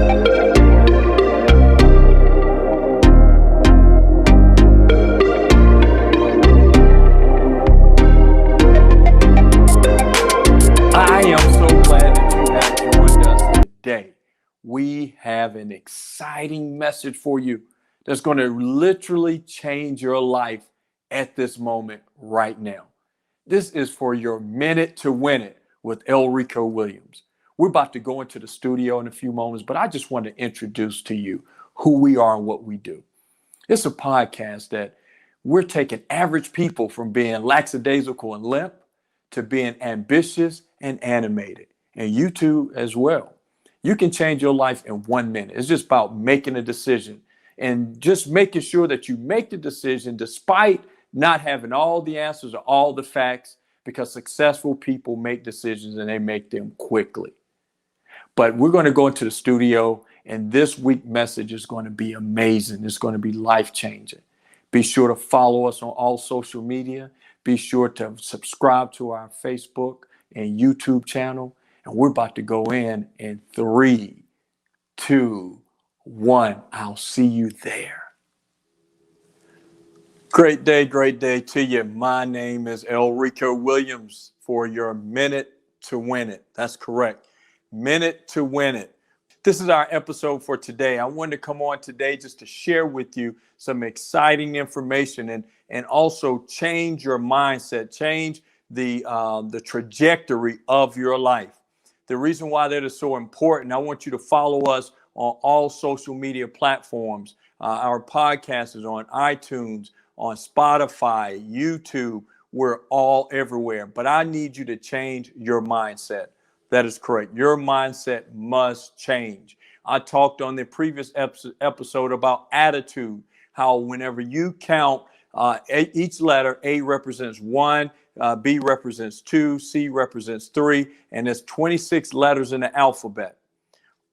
I am so glad that you have joined us today. We have an exciting message for you that's going to literally change your life at this moment right now. This is for your minute to win it with Elrico Williams. We're about to go into the studio in a few moments, but I just want to introduce to you who we are and what we do. It's a podcast that we're taking average people from being lackadaisical and limp to being ambitious and animated, and you too as well. You can change your life in 1 minute. It's just about making a decision and just making sure that you make the decision despite not having all the answers or all the facts, because successful people make decisions and they make them quickly. But we're going to go into the studio, and this week's message is going to be amazing. It's going to be life-changing. Be sure to follow us on all social media. Be sure to subscribe to our Facebook and YouTube channel. And we're about to go in 3, 2, 1. I'll see you there. Great day to you. My name is Elrico Williams for your Minute to Win It. That's correct. Minute to Win It. This is our episode for today. I wanted to come on today just to share with you some exciting information and also change your mindset, change the trajectory of your life. The reason why that is so important, I want you to follow us on all social media platforms. Our podcast is on iTunes, on Spotify, YouTube. We're all everywhere. But I need you to change your mindset. That is correct. Your mindset must change. I talked on the previous episode about attitude, how whenever you count each letter, A represents 1, B represents 2, C represents 3, and there's 26 letters in the alphabet.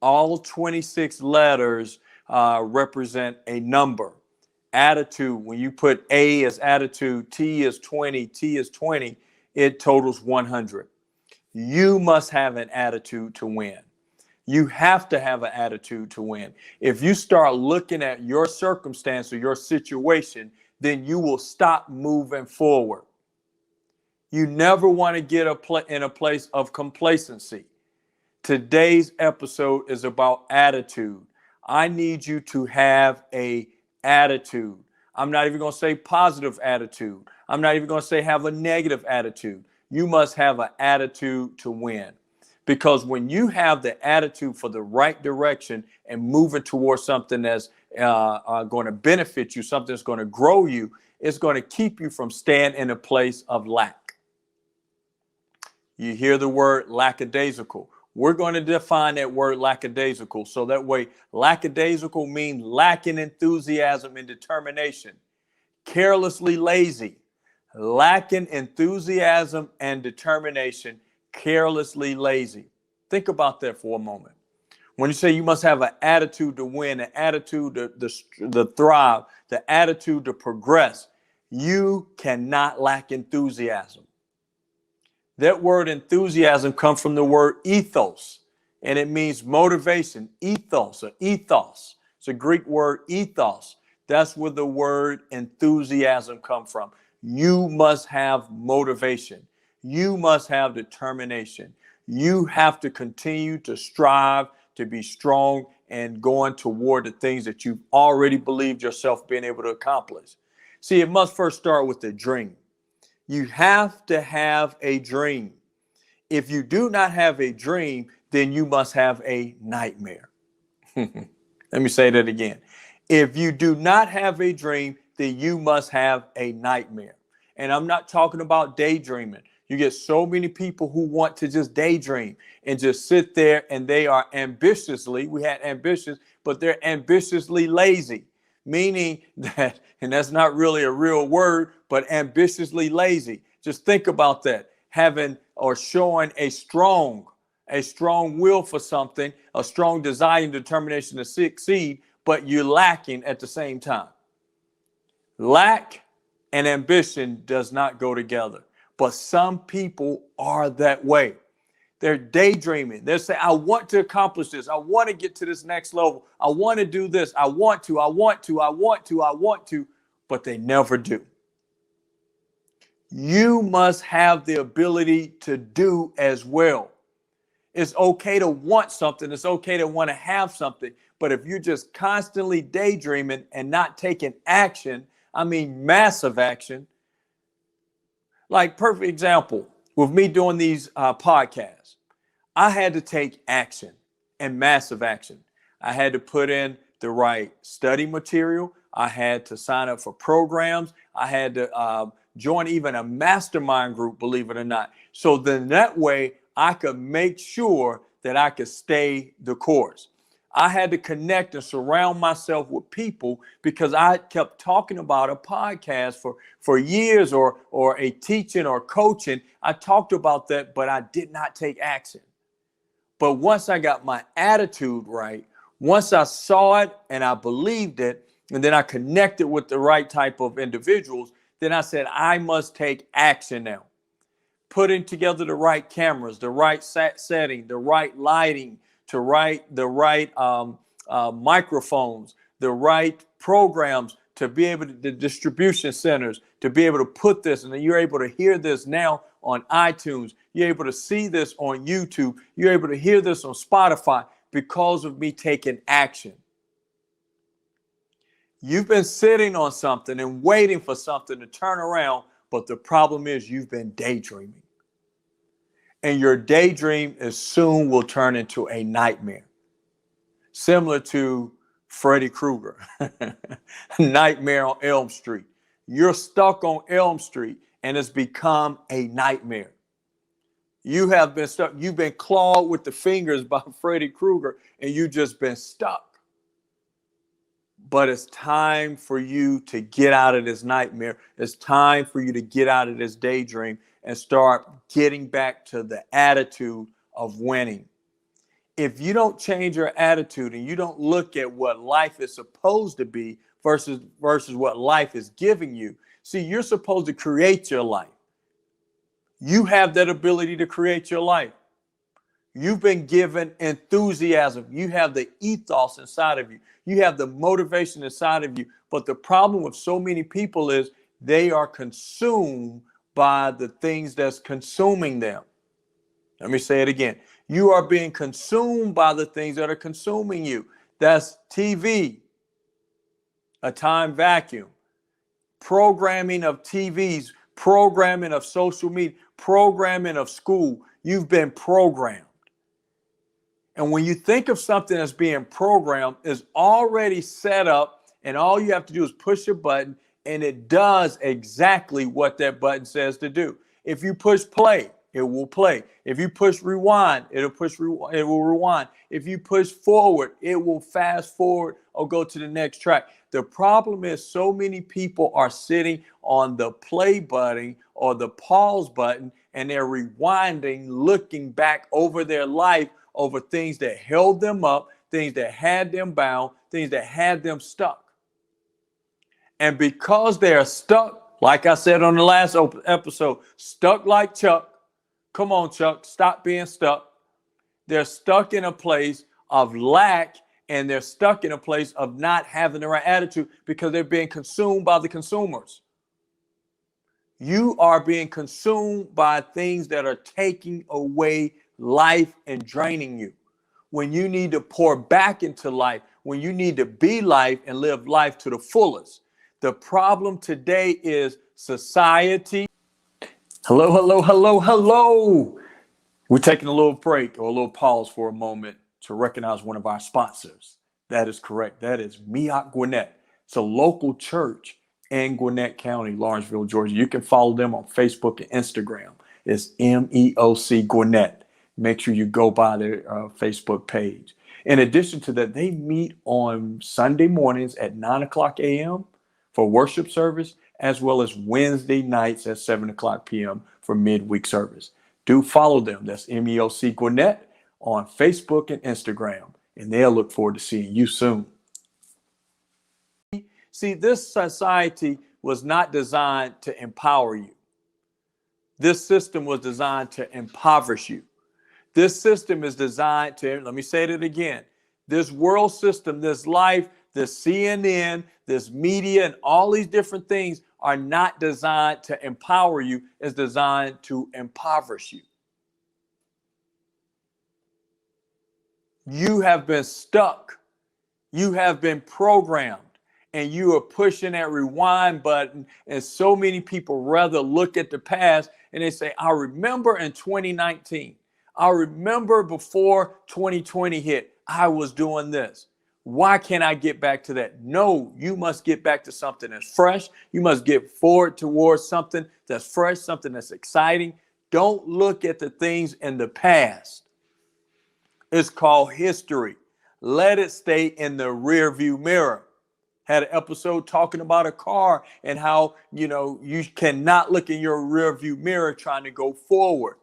All 26 letters represent a number. Attitude, when you put A as attitude, T is 20, T is 20, it totals 100. You must have an attitude to win. You have to have an attitude to win. If you start looking at your circumstance or your situation, then you will stop moving forward. You never want to get in a place of complacency. Today's episode is about attitude. I need you to have an attitude. I'm not even going to say positive attitude. I'm not even going to say have a negative attitude. You must have an attitude to win. Because when you have the attitude for the right direction and moving towards something that's going to benefit you, something that's going to grow you, it's going to keep you from staying in a place of lack. You hear the word lackadaisical. We're going to define that word lackadaisical. So that way, lackadaisical means lacking enthusiasm and determination, carelessly lazy. Lacking enthusiasm and determination, carelessly lazy. Think about that for a moment. When you say you must have an attitude to win, an attitude to thrive, the attitude to progress, you cannot lack enthusiasm. That word enthusiasm comes from the word ethos, and it means motivation, ethos or ethos. It's a Greek word, ethos. That's where the word enthusiasm comes from. You must have motivation. You must have determination. You have to continue to strive to be strong and going toward the things that you've already believed yourself being able to accomplish. See, it must first start with a dream. You have to have a dream. If you do not have a dream, then you must have a nightmare. Let me say that again. If you do not have a dream, then you must have a nightmare. And I'm not talking about daydreaming. You get so many people who want to just daydream and just sit there, and they are ambitiously, we had ambitious, but they're ambitiously lazy, meaning that, and that's not really a real word, but ambitiously lazy. Just think about that. Having or showing a strong will for something, a strong desire and determination to succeed, but you're lacking at the same time. Lack and ambition does not go together, but some people are that way. They're daydreaming. They're saying, I want to accomplish this. I want to get to this next level. I want to do this. I want to, but they never do. You must have the ability to do as well. It's okay to want something. It's okay to want to have something. But if you're just constantly daydreaming and not taking action, I mean, massive action, like perfect example with me doing these podcasts, I had to take action and massive action. I had to put in the right study material. I had to sign up for programs. I had to join even a mastermind group, believe it or not. So then that way I could make sure that I could stay the course. I had to connect and surround myself with people because I kept talking about a podcast for years or a teaching or coaching. I talked about that, but I did not take action. But once I got my attitude right, once I saw it and I believed it, and then I connected with the right type of individuals, then I said, I must take action now. Putting together the right cameras, the right setting, the right lighting, the right microphones, the right programs to be able to, the distribution centers, to be able to put this, and then you're able to hear this now on iTunes. You're able to see this on YouTube. You're able to hear this on Spotify because of me taking action. You've been sitting on something and waiting for something to turn around, but the problem is you've been daydreaming. And your daydream is soon will turn into a nightmare. Similar to Freddy Krueger, Nightmare on Elm Street. You're stuck on Elm Street and it's become a nightmare. You have been stuck. You've been clawed with the fingers by Freddy Krueger and you've just been stuck. But it's time for you to get out of this nightmare. It's time for you to get out of this daydream and start getting back to the attitude of winning. If you don't change your attitude and you don't look at what life is supposed to be versus what life is giving you, see, you're supposed to create your life. You have that ability to create your life. You've been given enthusiasm. You have the ethos inside of you. You have the motivation inside of you. But the problem with so many people is they are consumed by the things that's consuming them. Let me say it again. You are being consumed by the things that are consuming you. That's TV, a time vacuum, programming of TVs, programming of social media, programming of school. You've been programmed. And when you think of something that's being programmed, it's already set up, and all you have to do is push a button, and it does exactly what that button says to do. If you push play, it will play. If you push rewind, it will rewind. If you push forward, it will fast forward or go to the next track. The problem is so many people are sitting on the play button or the pause button, and they're rewinding, looking back over their life, over things that held them up, things that had them bound, things that had them stuck. And because they are stuck, like I said on the last episode, stuck like Chuck. Come on, Chuck, stop being stuck. They're stuck in a place of lack, and they're stuck in a place of not having the right attitude because they're being consumed by the consumers. You are being consumed by things that are taking away life and draining you. When you need to pour back into life, when you need to be life and live life to the fullest. The problem today is society. Hello, hello, hello, hello. We're taking a little break or a little pause for a moment to recognize one of our sponsors. That is correct. That is Miak Gwinnett. It's a local church in Gwinnett County, Lawrenceville, Georgia. You can follow them on Facebook and Instagram. It's MEOC Gwinnett. Make sure you go by their Facebook page. In addition to that, they meet on Sunday mornings at 9 o'clock a.m. for worship service, as well as Wednesday nights at 7 o'clock p.m. for midweek service. Do follow them. That's MEOC Gwinnett on Facebook and Instagram, and they'll look forward to seeing you soon. See, this society was not designed to empower you. This system was designed to impoverish you. This system is designed to, let me say it again, this world system, this life, this CNN, this media, and all these different things are not designed to empower you. It's designed to impoverish you. You have been stuck. You have been programmed, and you are pushing that rewind button. And so many people rather look at the past and they say, I remember in 2019, I remember before 2020 hit, I was doing this. Why can't I get back to that? No, you must get back to something that's fresh. You must get forward towards something that's fresh, something that's exciting. Don't look at the things in the past. It's called history. Let it stay in the rear view mirror. Had an episode talking about a car and how, you cannot look in your rear view mirror trying to go forward.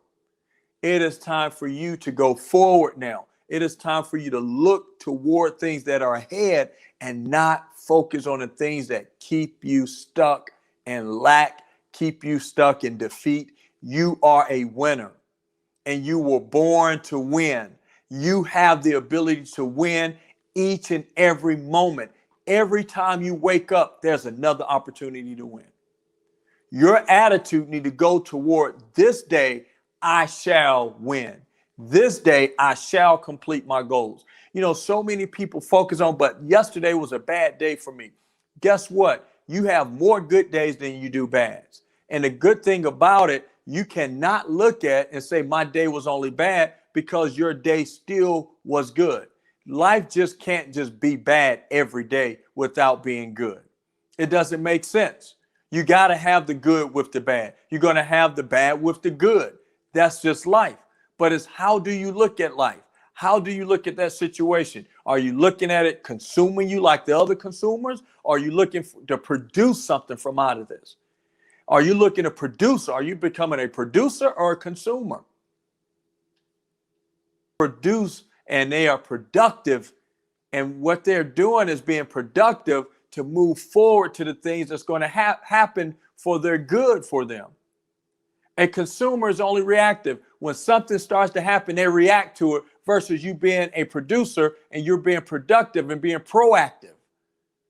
It is time for you to go forward now. It is time for you to look toward things that are ahead and not focus on the things that keep you stuck and lack, keep you stuck in defeat. You are a winner and you were born to win. You have the ability to win each and every moment. Every time you wake up, there's another opportunity to win. Your attitude need to go toward this day, I shall win. This day, I shall complete my goals. So many people focus on, but yesterday was a bad day for me. Guess what? You have more good days than you do bads. And the good thing about it, you cannot look at and say, my day was only bad, because your day still was good. Life just can't just be bad every day without being good. It doesn't make sense. You got to have the good with the bad. You're going to have the bad with the good. That's just life. But it's how do you look at life? How do you look at that situation? Are you looking at it consuming you like the other consumers? Or are you looking to produce something from out of this? Are you looking to produce? Are you becoming a producer or a consumer? Produce, and they are productive, and what they're doing is being productive to move forward to the things that's going to happen for their good for them. A consumer is only reactive. When something starts to happen, they react to it, versus you being a producer and you're being productive and being proactive.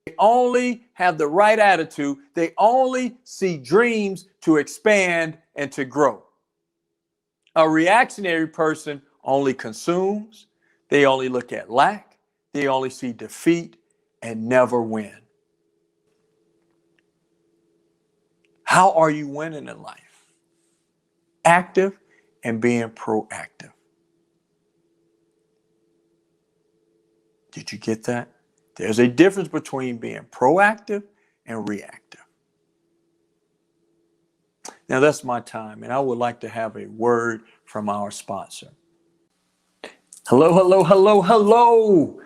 They only have the right attitude. They only see dreams to expand and to grow. A reactionary person only consumes. They only look at lack. They only see defeat and never win. How are you winning in life? Active and being proactive. Did you get that? There's a difference between being proactive and reactive. Now that's my time, and I would like to have a word from our sponsor. Hello, hello, hello, hello.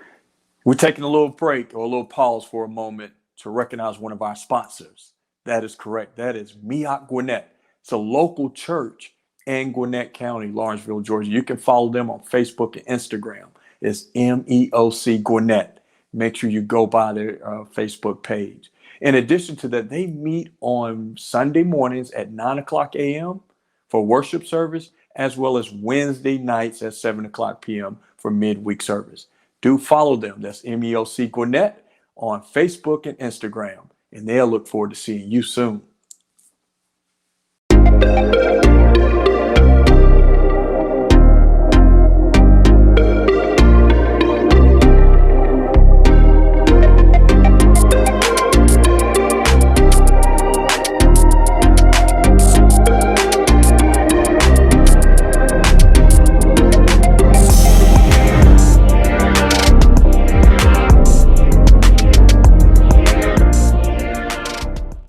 We're taking a little break or a little pause for a moment to recognize one of our sponsors. That is correct. That is Miak Gwinnett. It's a local church in Gwinnett County, Lawrenceville, Georgia. You can follow them on Facebook and Instagram. It's MEOC Gwinnett. Make sure you go by their Facebook page. In addition to that, they meet on Sunday mornings at 9 o'clock a.m. for worship service, as well as Wednesday nights at 7 o'clock p.m. for midweek service. Do follow them. That's MEOC Gwinnett on Facebook and Instagram, and they'll look forward to seeing you soon.